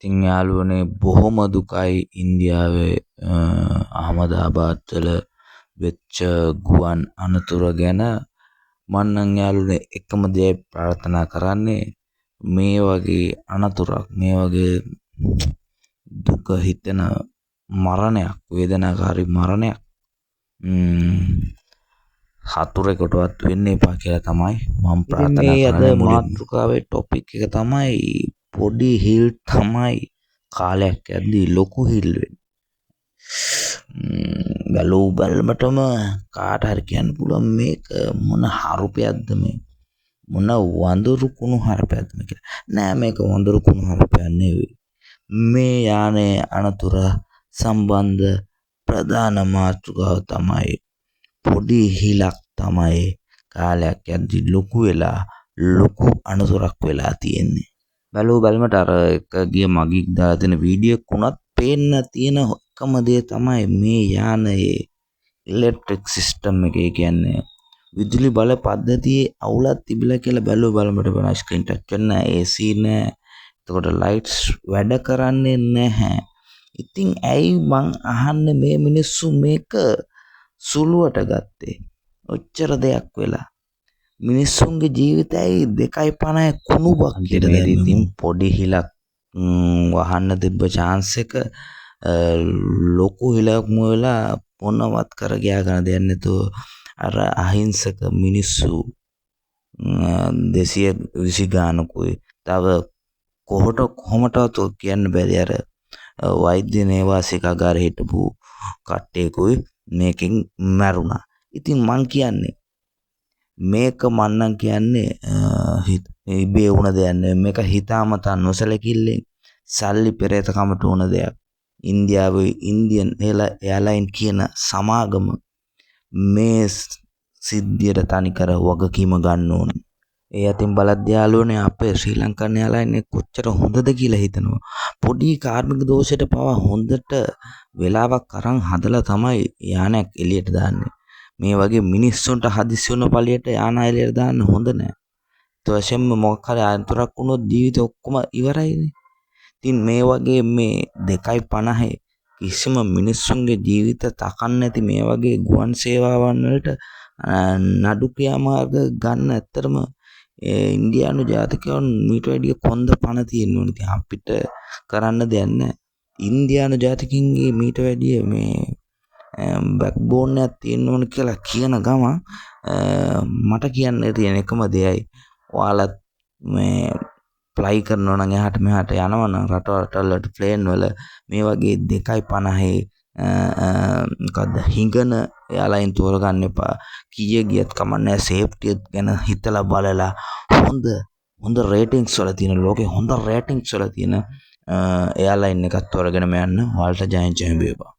ඉතින් යාළුවනේ බොහොම දුකයි ඉන්දියාවේ අහමදාබාද් වල වෙච්ච ගුවන් අනතුර ගැන. මම නම් යාළුවනේ එකම දේ ප්‍රාර්ථනා කරන්නේ මේ වගේ අනතුරක්, මේ වගේ දුක හිතෙන මරණයක්, වේදනාකාරී මරණයක් හතුරෙකුටවත් වෙන්න එපා කියලා තමයි මම ප්‍රාර්ථනා කරන්නේ. අද මාතෘකාවේ ටොපික් එක තමයි පොඩි හිල් තමයි කාලයක් යද්දී ලොකු හිල් වෙන්නේ. බැලූ බැලමටම කාට හරි කියන්න පුළුවන් මේක මොන හරුපයක්ද, මේ මොන වඳුරු කුණු හරුපයක්ද කියලා. නෑ, මේක වඳුරු කුණු හරුපයක් නෙවෙයි. මේ යානයේ අනතුර සම්බන්ධ ප්‍රධාන මාතෘකාව තමයි පොඩි හිලක් තමයි කාලයක් යද්දී ලොකු වෙලා ලොකු අනතුරක් වෙලා තියෙන්නේ. බැලුව බැලමට අර එක ගිය මගික් දාලා තියෙන වීඩියෝ කුණත් පේන්න තියෙන එකම දේ තමයි මේ යානයේ ඉලෙක්ට්‍රික් සිස්ටම් එකේ, කියන්නේ විදුලි බල පද්ධතියේ අවුලක් තිබිලා කියලා. බැලුව බලමට වෙන ස්ක්‍රීන් ටච් වෙන්නේ නැහැ, AC නැහැ, එතකොට ලයිට්ස් වැඩ කරන්නේ නැහැ. ඉතින් ඇයි මං අහන්නේ මේ මිනිස්සු මේක සුළුවට ගත්තේ? ඔච්චර දෙයක් වෙලා මිනිස්සුන්ගේ ජීවිතයයි 2.50 කුණු බක්කෙට දැන්. ඉතින් පොඩි හිලක් වහන්න තිබ්බ chance එක ලොකු හිලක් මොයලා මොනවත් කර ගියා ගන්න දෙයක් නැතුව අර අහිංසක මිනිස්සු 220 ගානකුයි තව කොහොමටවත් කියන්න බැරි අර වෛද්‍ය නේවාසික අගාරේ හිටපු කට්ටියකුයි මේකෙන් මැරුණා. ඉතින් මං කියන්නේ මේක මන්නම් කියන්නේ ඉබේ වුණ දෙයක් නෙවෙයි. මේක හිතාමතා නොසැලකිල්ලෙන් සල්ලි පෙරේතකමට වුණ දෙයක්. ඉන්දියාවේ ඉන්දියන් එයාලයින් කියන සමාගම මේ සිද්ධියට තනිකර වගකීම ගන්න ඕනේ. ඒ අතින් බලද්දී යාළුවනේ අපේ ශ්‍රී ලංකන් එයාලයින් කොච්චර හොඳද කියලා හිතනවා. පොඩි කාර්මික දෝෂයට පවා හොඳට වෙලාවක් අරන් හදලා තමයි යානයක් එළියට දාන්නේ. මේ වගේ මිනිස්සුන්ට හදිස්සි වුණ පළියට යානා එළියට දාන්න හොඳ නෑ. ඒ වශයෙන්ම මොකක් හරි අනතුරක් වුණොත් ජීවිතේ ඔක්කොම ඉවරයිනේ. ඉතින් මේ වගේ මේ 2.50 කිසිම මිනිස්සුන්ගේ ජීවිත තකන්න නැති මේ වගේ ගුවන් සේවාවන් වලට නඩු ක්‍රියාමාර්ග ගන්න ඇත්තටම ඉන්දියානු ජාතිකයන් මීට වැඩිය කොන්ද පණ තියෙන්න ඕනේ. ඉතින් අපිට කරන්න දෙයක් නැහැ. ඉන්දියානු ජාතිකින්ගේ මීට වැඩිය මේ බෑක්බෝන් එකක් තියෙන්න ඕන කියලා කියන ගමන් මට කියන්න තියෙන එකම දෙයයි, ඔයාලත් මේ ෆ්ලයි කරනවා නම් එහාට මෙහාට යනවා නම් රටවල් වලට ප්ලේන් වල මේ වගේ 2.50 මොකද්ද හිඟන එයාලයින් තෝරගන්න එපා. කීයේ ගියත් කමන්නේ සේෆ්ටි ගැන හිතලා බලලා හොඳ රේටින්ග්ස් වල තියෙන, ලෝකේ හොඳ රේටින්ග්ස් වල තියෙන එයාලයින් එකක් තෝරගෙන යන්න. ඔයාලට ජයෙන් ජයෙන් වේවා.